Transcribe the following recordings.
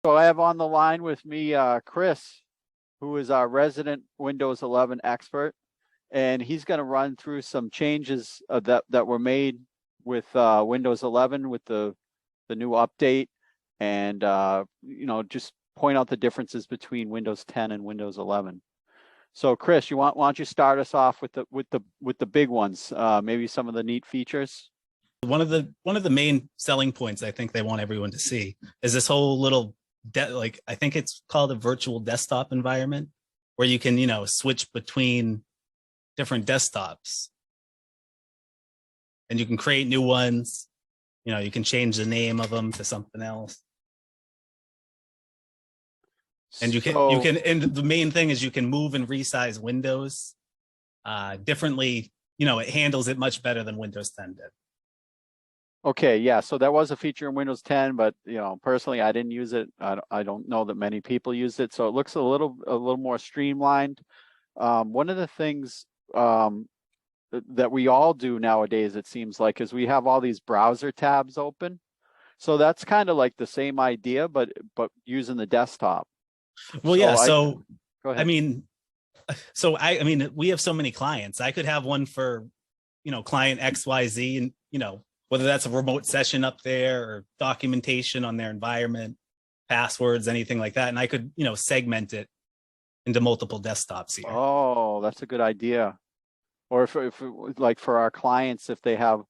So I have on the line with me Chris, who is our resident Windows 11 expert, and he's going to run through some changes that were made with Windows 11 with the new update, and just point out the differences between Windows 10 and Windows 11. So Chris, why don't you start us off with the big ones, maybe some of the neat features? One of the main selling points I think they want everyone to see is this whole little I think it's called a virtual desktop environment, where you can switch between different desktops, and you can create new ones. You can change the name of them to something else, and you can and the main thing is you can move and resize windows differently. It handles it much better than Windows 10 did. Okay, yeah, so that was a feature in Windows 10, but personally, I didn't use it. I don't know that many people used it, so it looks a little more streamlined. One of the things that we all do nowadays, it seems like, is we have all these browser tabs open. So that's kind of like the same idea, but using the desktop. Well, yeah. So go ahead. I mean, we have so many clients. I could have one for client XYZ, and whether that's a remote session up there or documentation on their environment, passwords, anything like that. And I could, segment it into multiple desktops here. Oh, that's a good idea. Or if like for our clients, if they have,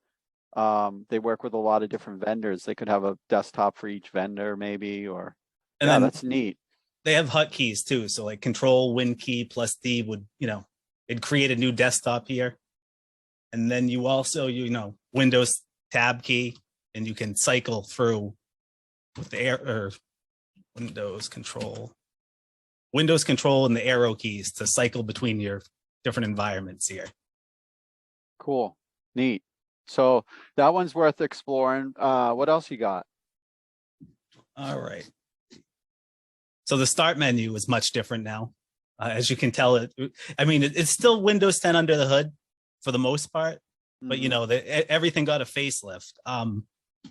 they work with a lot of different vendors, they could have a desktop for each vendor maybe, or, and yeah, that's neat. They have hotkeys too. So like Control Win key plus D would, it'd create a new desktop here. And then you also, Windows Tab key, and you can cycle through with the Windows Control and the arrow keys to cycle between your different environments here. Cool, neat. So that one's worth exploring. What else you got? All right. So the start menu is much different now. As you can tell, it's still Windows 10 under the hood for the most part. But everything got a facelift.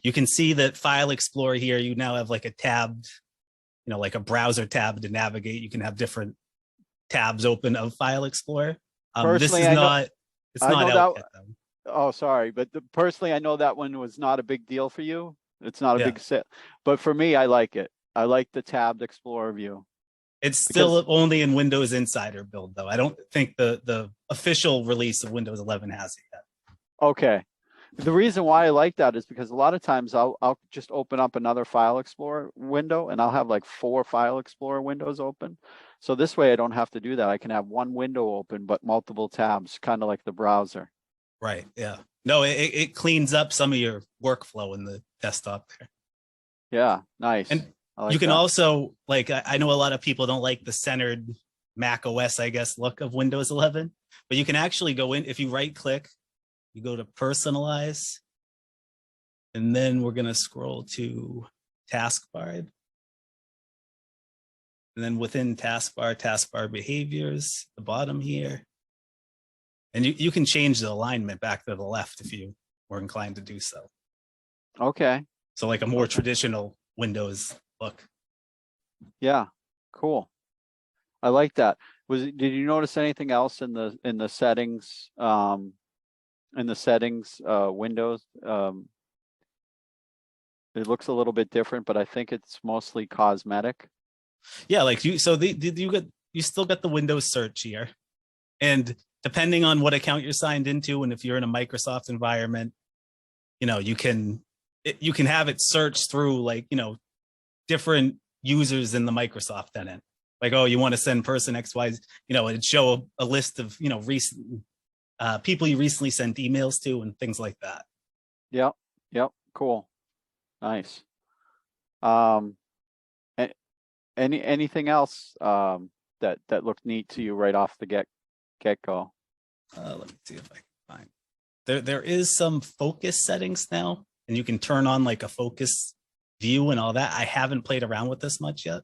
You can see that File Explorer here, you now have like a tabbed, like a browser tab to navigate. You can have different tabs open of File Explorer. This is not out yet, though. Oh, sorry, but personally, I know that one was not a big deal for you. It's not a big set, but for me, I like it. I like the tabbed Explorer view. It's still only in Windows Insider build, though. I don't think the official release of Windows 11 has it yet. Okay. The reason why I like that is because a lot of times I'll just open up another File Explorer window, and I'll have like 4 File Explorer windows open. So this way I don't have to do that. I can have one window open, but multiple tabs, kind of like the browser. Right. Yeah. No, it cleans up some of your workflow in the desktop there. Yeah. Nice. And you can also, like, I know a lot of people don't like the centered Mac OS, I guess, look of Windows 11, but you can actually go in, if you right click, you go to personalize, and then we're going to scroll to taskbar. And then within taskbar behaviors, the bottom here. And you can change the alignment back to the left if you were inclined to do so. Okay. So like a more traditional Windows look. Yeah, cool. I like that. Did you notice anything else in the settings? In the settings windows, it looks a little bit different, but I think it's mostly cosmetic. Yeah, like you still got the Windows search here, and depending on what account you're signed into, and if you're in a Microsoft environment, you can have it search through like different users in the Microsoft tenant. Like, oh, you want to send person XY, it'd show a list of recent people you recently sent emails to and things like that. Yep. Cool. Nice. Anything else that looked neat to you right off the get go? Let me see if I can find. There is some focus settings now, and you can turn on like a focus view and all that. I haven't played around with this much yet.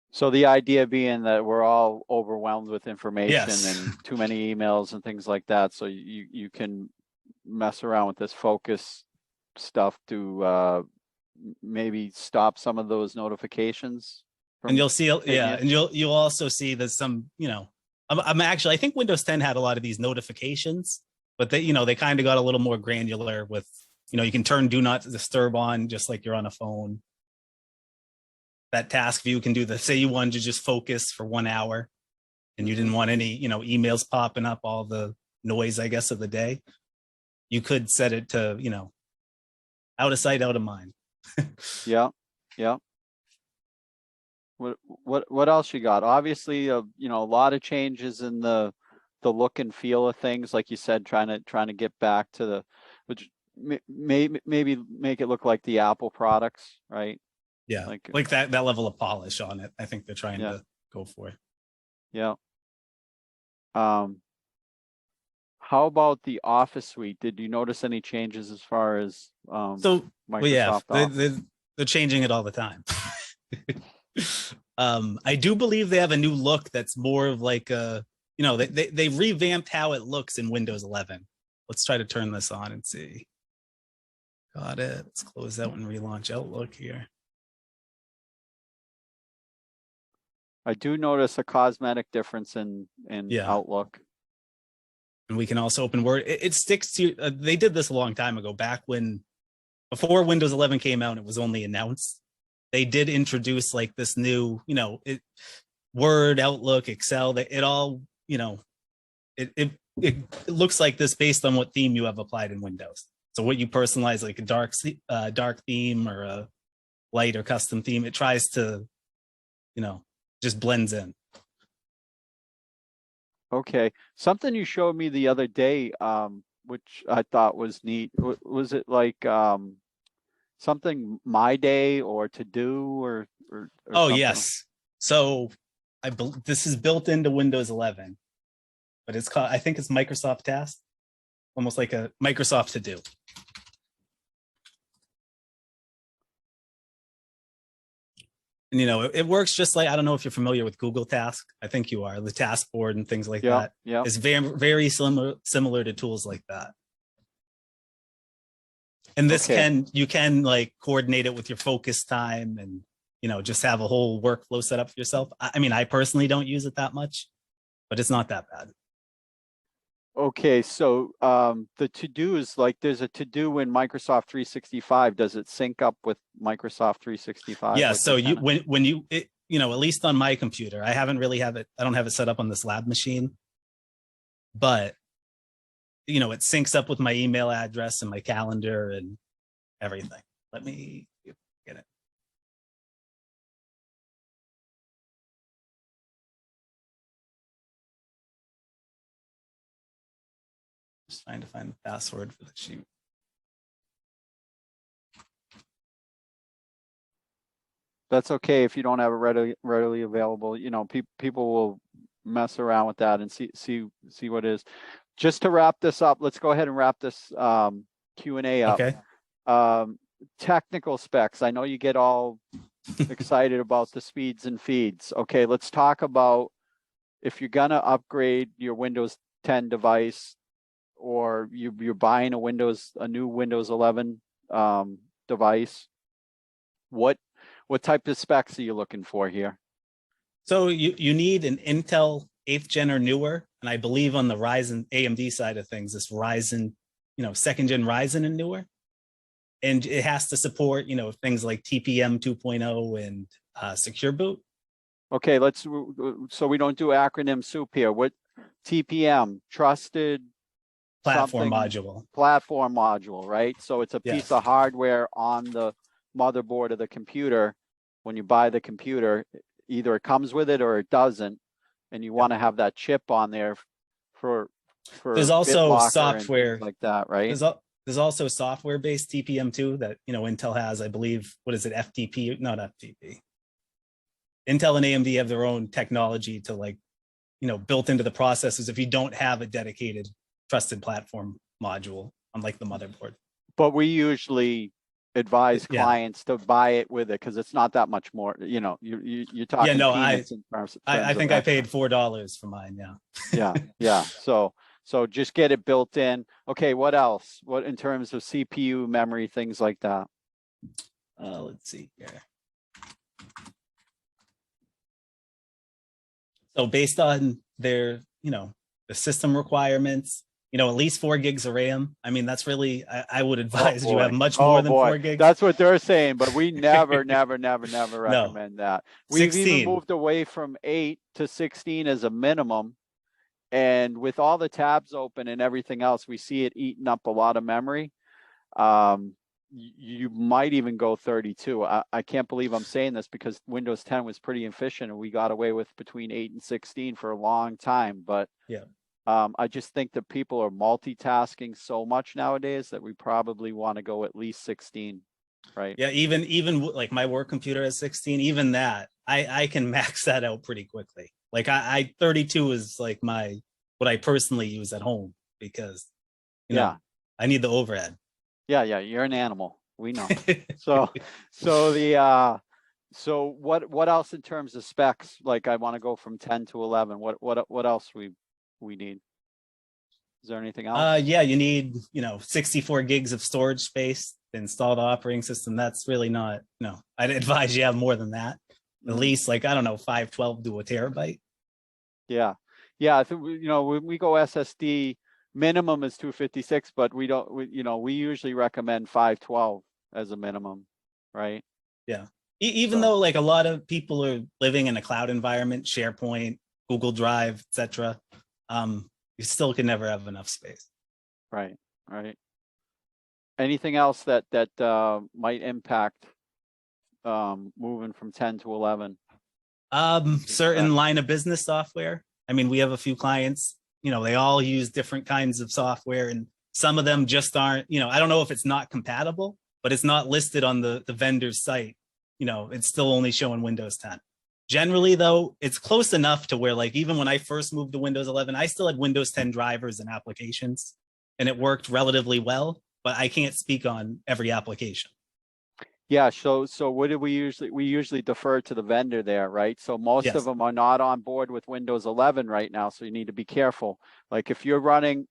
So the idea being that we're all overwhelmed with information, yes, and too many emails and things like that. So you can mess around with this focus stuff to maybe stop some of those notifications. And you'll see, hitting yeah, you. and you'll also see that some, I'm actually, I think Windows 10 had a lot of these notifications, but they kind of got a little more granular with, you can turn do not disturb on just like you're on a phone. That task view can do the, say you wanted to just focus for 1 hour and you didn't want any, emails popping up, all the noise, I guess, of the day. You could set it to, out of sight, out of mind. Yeah, yeah. What else you got? Obviously, a lot of changes in the look and feel of things, like you said, trying to get back to which maybe make it look like the Apple products, right? Yeah, like that level of polish on it. I think they're trying to go for. Yeah. How about the Office suite? Did you notice any changes as far as Microsoft Office? They're changing it all the time. I do believe they have a new look that's more of like they revamped how it looks in Windows 11. Let's try to turn this on and see. Got it. Let's close out and relaunch Outlook here. I do notice a cosmetic difference in Outlook. And we can also open Word. It sticks to, they did this a long time ago, before Windows 11 came out, it was only announced. They did introduce like this new, Word, Outlook, Excel, that it all, it looks like this based on what theme you have applied in Windows. So what you personalize, like a dark theme or a light or custom theme, it tries to, just blends in. Okay. Something you showed me the other day, which I thought was neat. Was it like something My Day or To Do or Oh, something? yes. So this is built into Windows 11, but it's called, I think it's Microsoft Task, almost like a Microsoft To Do. And it works just like, I don't know if you're familiar with Google Task. I think you are. The task board and things like that. Yeah. It's very, very similar to tools like that. And this you can like coordinate it with your focus time and, just have a whole workflow set up for yourself. I mean, I personally don't use it that much, but it's not that bad. Okay, so the To-Do is like, there's a To-Do in Microsoft 365. Does it sync up with Microsoft 365? Yeah, so when you at least on my computer, I haven't really I don't have it set up on this lab machine, but it syncs up with my email address and my calendar and everything. Let me get it. Just trying to find the password for the sheet. That's okay if you don't have it readily available. People will mess around with that and see what it is. Just to wrap this up, let's go ahead and wrap this Q&A up. Okay. Technical specs. I know you get all excited about the speeds and feeds. Okay, let's talk about if you're gonna upgrade your Windows 10 device, or you're buying a new Windows 11 device. What type of specs are you looking for here? So you need an Intel 8th gen or newer, and I believe on the Ryzen AMD side of things, this Ryzen, 2nd gen Ryzen and newer, and it has to support things like TPM 2.0 and secure boot. Okay, so we don't do acronym soup here. What TPM? Trusted platform module. Platform module, right? So it's a piece of hardware on the motherboard of the computer. When you buy the computer, either it comes with it or it doesn't, and you want to have that chip on there for there's also software like that, right? There's also software-based TPM2 that Intel has, I believe. What is it? FTP? Not FTP. Intel and AMD have their own technology to built into the processors if you don't have a dedicated trusted platform module, unlike the motherboard. But we usually advise clients to buy it with it because it's not that much more. You're talking peanuts in terms I think I paid $4 for mine. Yeah. So just get it built in. Okay, what else? What in terms of CPU, memory, things like that? Let's see here. So based on their, the system requirements, at least 4 gigs of RAM. I mean, that's really, I would advise you have much more than 4 gigs. That's what they're saying, but we never No. recommend that. We've 16. even moved away from 8 to 16 as a minimum. And with all the tabs open and everything else, we see it eating up a lot of memory. You might even go 32. I can't believe I'm saying this because Windows 10 was pretty efficient and we got away with between 8 and 16 for a long time. But yeah, I just think that people are multitasking so much nowadays that we probably want to go at least 16, right? Yeah, even like my work computer is 16, even that, I can max that out pretty quickly. Like I 32 is like what I personally use at home because, I need the overhead. Yeah, you're an animal. We know. So what else in terms of specs? Like I want to go from 10 to 11. What else we need? Is there anything else? Yeah, you need, 64 gigs of storage space to install the operating system. That's really not, I'd advise you have more than that. At least like, I don't know, 512 to a terabyte. Yeah. I think, when we go SSD, minimum is 256, but we usually recommend 512 as a minimum, right? Yeah. Even though like a lot of people are living in a cloud environment, SharePoint, Google Drive, etc., you still can never have enough space. Right. Anything else that might impact moving from 10 to 11? Certain line of business software. I mean, we have a few clients, they all use different kinds of software and some of them just aren't, I don't know if it's not compatible, but it's not listed on the vendor's site. It's still only showing Windows 10. Generally, though, it's close enough to where, like, even when I first moved to Windows 11, I still had Windows 10 drivers and applications, and it worked relatively well, but I can't speak on every application. Yeah, so what do we usually defer to the vendor there, right? So most of them are not on board with Windows 11 right now, so you need to be careful. Like if you're running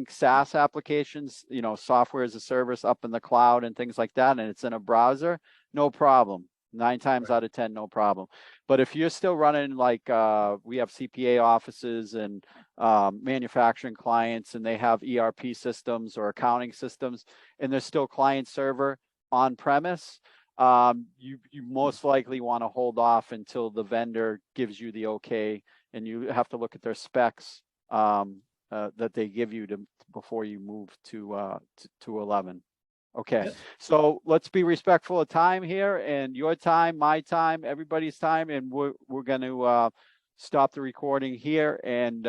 SaaS applications, software as a service up in the cloud and things like that, and it's in a browser, no problem. 9 times out of 10, no problem. But if you're still running like we have CPA offices and manufacturing clients, and they have ERP systems or accounting systems, and they're still client server on premise, you most likely want to hold off until the vendor gives you the okay, and you have to look at their specs that they give you before you move to 11. Okay. Yep. So let's be respectful of time here, and your time, my time, everybody's time, and we're going to stop the recording here. And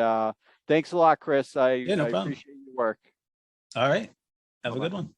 thanks a lot, Chris. I no problem. appreciate your work. All right. Have Bye-bye. a good one.